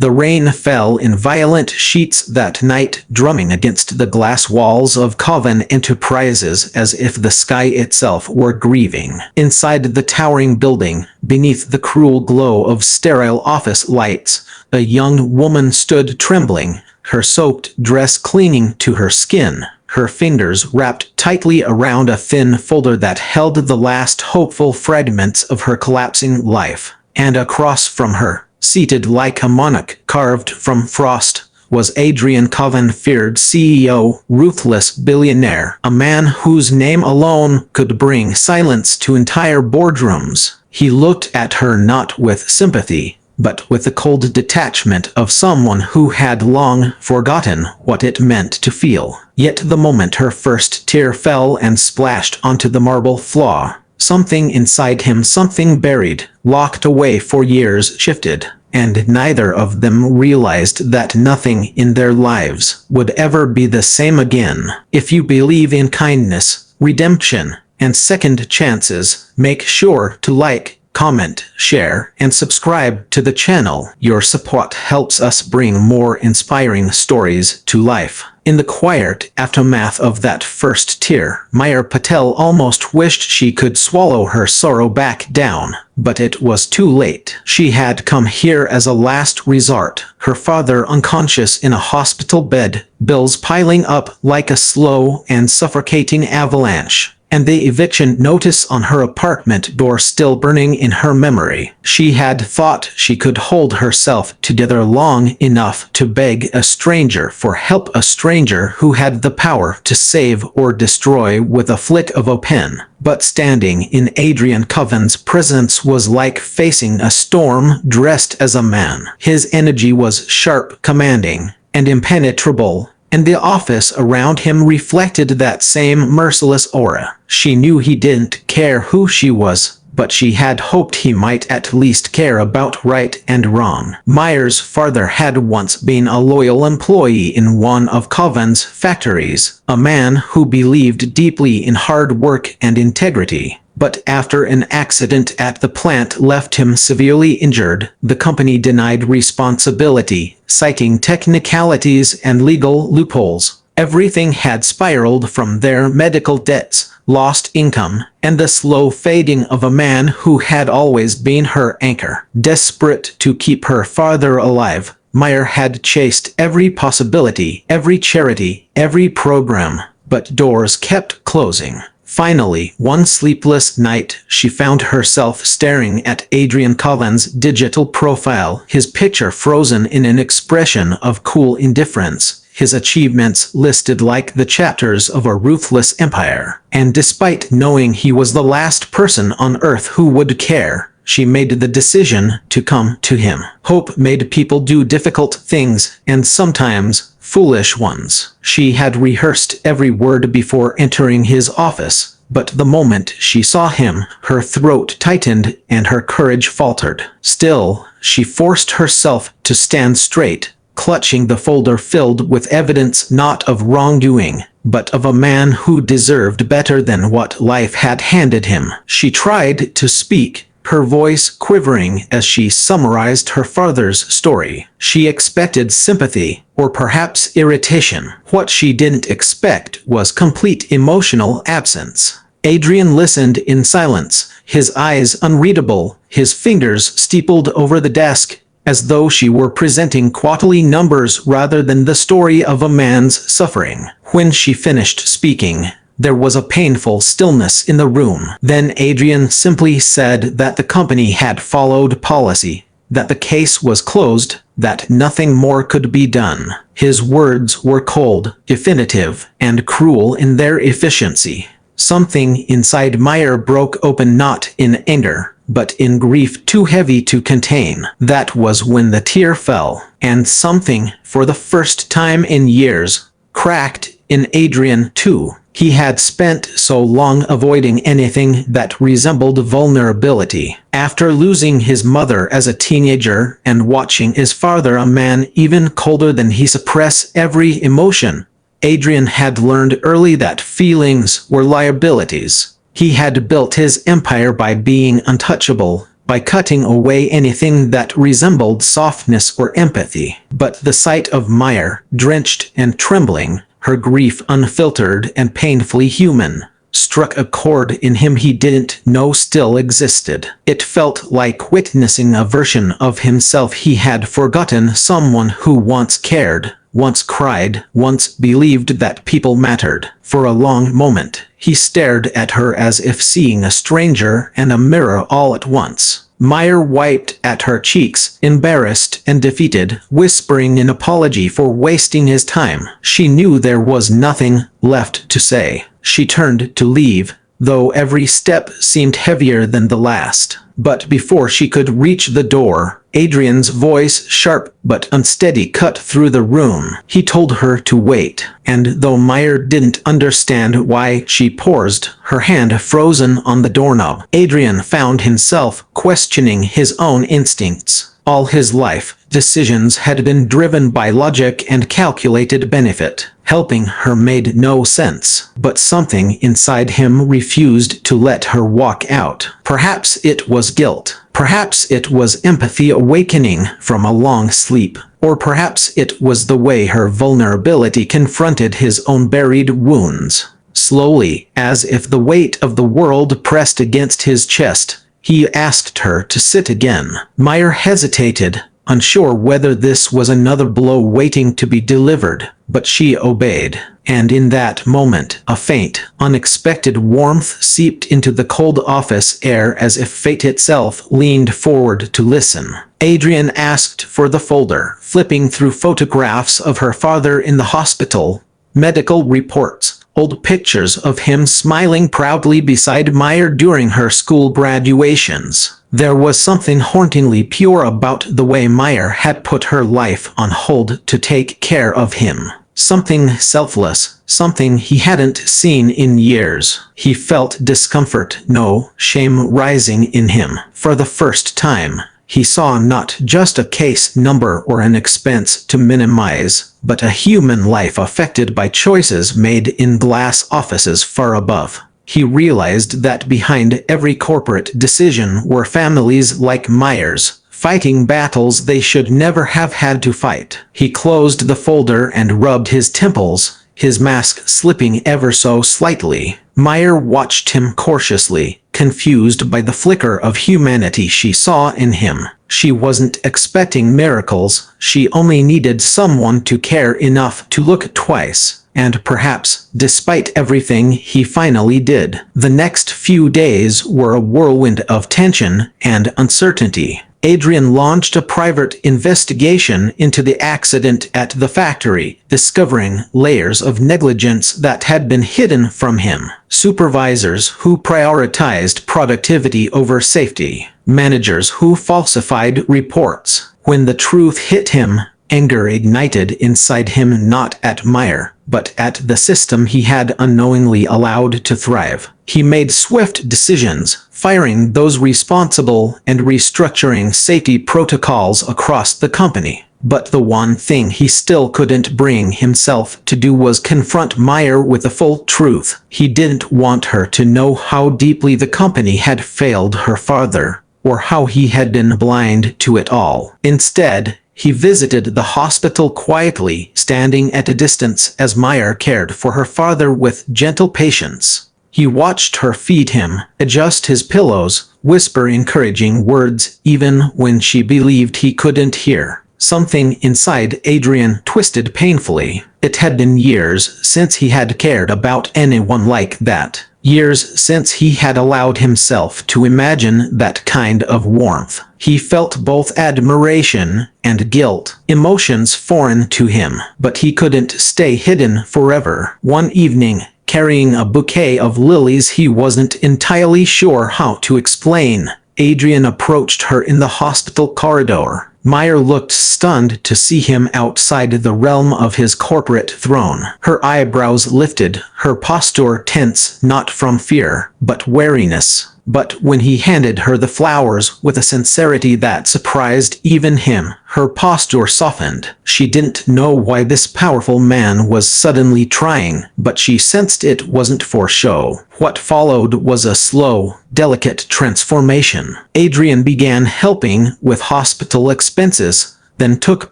The rain fell in violent sheets that night, drumming against the glass walls of Coven Enterprises as if the sky itself were grieving. Inside the towering building, beneath the cruel glow of sterile office lights, a young woman stood trembling, her soaked dress clinging to her skin, her fingers wrapped tightly around a thin folder that held the last hopeful fragments of her collapsing life. And across from her, seated like a monarch carved from frost, was Adrian Coven, feared CEO, ruthless billionaire, a man whose name alone could bring silence to entire boardrooms. He looked at her not with sympathy, but with the cold detachment of someone who had long forgotten what it meant to feel. Yet the moment her first tear fell and splashed onto the marble floor, something inside him, something buried, locked away for years, shifted, and neither of them realized that nothing in their lives would ever be the same again. If you believe in kindness, redemption, and second chances, make sure to like, comment, share, and subscribe to the channel. Your support helps us bring more inspiring stories to life. In the quiet aftermath of that first tear, Maya Patel almost wished she could swallow her sorrow back down. But it was too late. She had come here as a last resort, her father unconscious in a hospital bed, bills piling up like a slow and suffocating avalanche, and the eviction notice on her apartment door still burning in her memory. She had thought she could hold herself together long enough to beg a stranger for help, a stranger who had the power to save or destroy with a flick of a pen. But standing in Adrian Coven's presence was like facing a storm dressed as a man. His energy was sharp, commanding, and impenetrable, and the office around him reflected that same merciless aura. She knew he didn't care who she was, but she had hoped he might at least care about right and wrong. Maya's father had once been a loyal employee in one of Coven's factories, a man who believed deeply in hard work and integrity. But after an accident at the plant left him severely injured, the company denied responsibility, citing technicalities and legal loopholes. Everything had spiraled from their medical debts, lost income, and the slow fading of a man who had always been her anchor. Desperate to keep her father alive, Maya had chased every possibility, every charity, every program, but doors kept closing. Finally, one sleepless night, she found herself staring at Adrian Coven's digital profile, his picture frozen in an expression of cool indifference, his achievements listed like the chapters of a ruthless empire. And despite knowing he was the last person on earth who would care, she made the decision to come to him. Hope made people do difficult things, and sometimes foolish ones. She had rehearsed every word before entering his office, but the moment she saw him, her throat tightened and her courage faltered. Still, she forced herself to stand straight, clutching the folder filled with evidence not of wrongdoing, but of a man who deserved better than what life had handed him. She tried to speak, her voice quivering as she summarized her father's story. She expected sympathy, or perhaps irritation. What she didn't expect was complete emotional absence. Adrian listened in silence, his eyes unreadable, his fingers steepled over the desk, as though she were presenting quarterly numbers rather than the story of a man's suffering. When she finished speaking, there was a painful stillness in the room. Then Adrian simply said that the company had followed policy, that the case was closed, that nothing more could be done. His words were cold, definitive, and cruel in their efficiency. Something inside Maya broke open, not in anger, but in grief too heavy to contain. That was when the tear fell, and something, for the first time in years, cracked in Adrian too. He had spent so long avoiding anything that resembled vulnerability. After losing his mother as a teenager and watching his father, a man even colder than he, suppress every emotion, Adrian had learned early that feelings were liabilities. He had built his empire by being untouchable, by cutting away anything that resembled softness or empathy. But the sight of Meyer, drenched and trembling, her grief unfiltered and painfully human, struck a chord in him he didn't know still existed. It felt like witnessing a version of himself he had forgotten, someone who once cared, once cried, once believed that people mattered. For a long moment, he stared at her as if seeing a stranger and a mirror all at once. Meyer wiped at her cheeks, embarrassed and defeated, whispering an apology for wasting his time. She knew there was nothing left to say. She turned to leave, though every step seemed heavier than the last. But before she could reach the door, Adrian's voice, sharp but unsteady, cut through the room. He told her to wait, and though Meyer didn't understand why, she paused, her hand frozen on the doorknob. Adrian found himself questioning his own instincts. All his life, decisions had been driven by logic and calculated benefit. Helping her made no sense, but something inside him refused to let her walk out. Perhaps it was guilt. Perhaps it was empathy awakening from a long sleep. Or perhaps it was the way her vulnerability confronted his own buried wounds. Slowly, as if the weight of the world pressed against his chest, he asked her to sit again. Meyer hesitated, unsure whether this was another blow waiting to be delivered, but she obeyed. And in that moment, a faint, unexpected warmth seeped into the cold office air as if fate itself leaned forward to listen. Adrian asked for the folder, flipping through photographs of her father in the hospital, medical reports, old pictures of him smiling proudly beside Meyer during her school graduations. There was something hauntingly pure about the way Meyer had put her life on hold to take care of him. Something selfless, something he hadn't seen in years. He felt discomfort, no shame rising in him. For the first time, he saw not just a case number or an expense to minimize, but a human life affected by choices made in glass offices far above. He realized that behind every corporate decision were families like Meyer's, fighting battles they should never have had to fight. He closed the folder and rubbed his temples, his mask slipping ever so slightly. Meyer watched him cautiously, confused by the flicker of humanity she saw in him. She wasn't expecting miracles, she only needed someone to care enough to look twice. And perhaps, despite everything, he finally did. The next few days were a whirlwind of tension and uncertainty. Adrian launched a private investigation into the accident at the factory, discovering layers of negligence that had been hidden from him. Supervisors who prioritized productivity over safety. Managers who falsified reports. When the truth hit him, anger ignited inside him, not at Meyer, but at the system he had unknowingly allowed to thrive. He made swift decisions, firing those responsible and restructuring safety protocols across the company. But the one thing he still couldn't bring himself to do was confront Meyer with the full truth. He didn't want her to know how deeply the company had failed her father, or how he had been blind to it all. Instead, he visited the hospital quietly, standing at a distance as Meyer cared for her father with gentle patience. He watched her feed him, adjust his pillows, whisper encouraging words even when she believed he couldn't hear. Something inside Adrian twisted painfully. It had been years since he had cared about anyone like that. Years since he had allowed himself to imagine that kind of warmth. He felt both admiration and guilt, emotions foreign to him, but he couldn't stay hidden forever. One evening, carrying a bouquet of lilies he wasn't entirely sure how to explain, Adrian approached her in the hospital corridor. Meyer looked stunned to see him outside the realm of his corporate throne. Her eyebrows lifted, her posture tense, not from fear, but wariness. But when he handed her the flowers with a sincerity that surprised even him, her posture softened. She didn't know why this powerful man was suddenly trying, but she sensed it wasn't for show. What followed was a slow, delicate transformation. Adrian began helping with hospital expenses, then took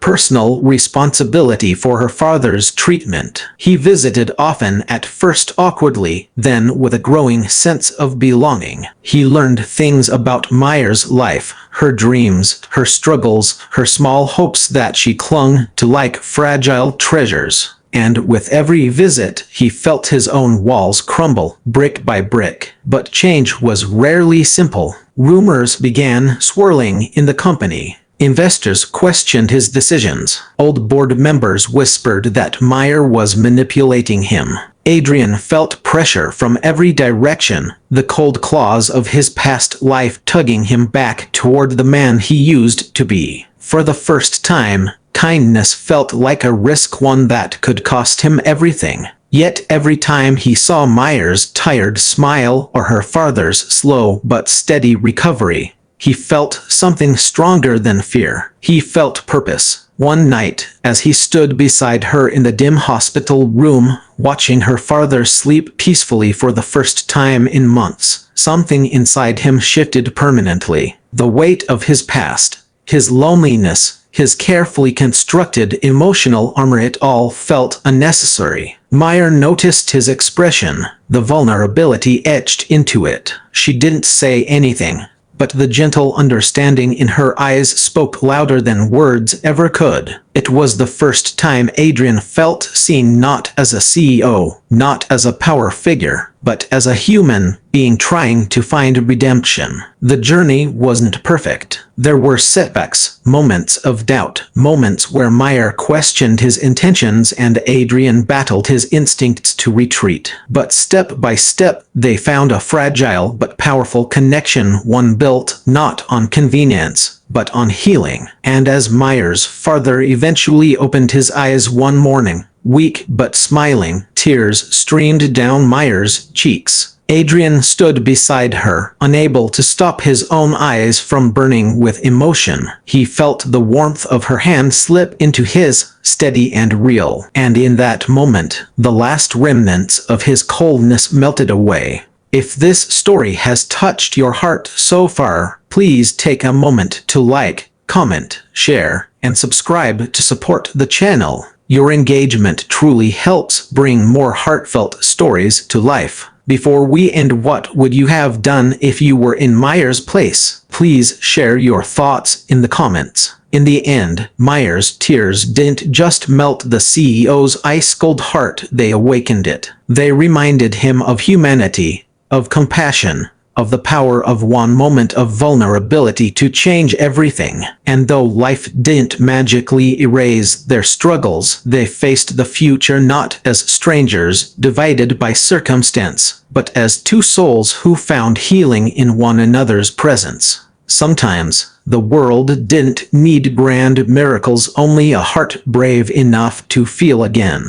personal responsibility for her father's treatment. He visited often, at first awkwardly, then with a growing sense of belonging. He learned things about Maya's life, her dreams, her struggles, her small hopes that she clung to like fragile treasures. And with every visit, he felt his own walls crumble, brick by brick. But change was rarely simple. Rumors began swirling in the company. Investors questioned his decisions. Old board members whispered that Maya was manipulating him. Adrian felt pressure from every direction, the cold claws of his past life tugging him back toward the man he used to be. For the first time, kindness felt like a risk, one that could cost him everything. Yet every time he saw Maya's tired smile or her father's slow but steady recovery, he felt something stronger than fear. He felt purpose. One night, as he stood beside her in the dim hospital room, watching her father sleep peacefully for the first time in months, something inside him shifted permanently. The weight of his past, his loneliness, his carefully constructed emotional armor, it all felt unnecessary. Maya noticed his expression, the vulnerability etched into it. She didn't say anything, but the gentle understanding in her eyes spoke louder than words ever could. It was the first time Adrian felt seen, not as a CEO, not as a power figure, but as a human being trying to find redemption. The journey wasn't perfect. There were setbacks, moments of doubt, moments where Maya questioned his intentions and Adrian battled his instincts to retreat. But step by step, they found a fragile but powerful connection, one built not on convenience, but on healing. And as Maya's father eventually opened his eyes one morning, weak but smiling, tears streamed down Maya's cheeks. Adrian stood beside her, unable to stop his own eyes from burning with emotion. He felt the warmth of her hand slip into his, steady and real. And in that moment, the last remnants of his coldness melted away. If this story has touched your heart so far, please take a moment to like, comment, share, and subscribe to support the channel. Your engagement truly helps bring more heartfelt stories to life. Before we end, what would you have done if you were in Maya's place? Please share your thoughts in the comments. In the end, Maya's tears didn't just melt the CEO's ice-cold heart, they awakened it. They reminded him of humanity, of compassion, of the power of one moment of vulnerability to change everything. And though life didn't magically erase their struggles, they faced the future not as strangers divided by circumstance, but as two souls who found healing in one another's presence. Sometimes, the world didn't need grand miracles, only a heart brave enough to feel again.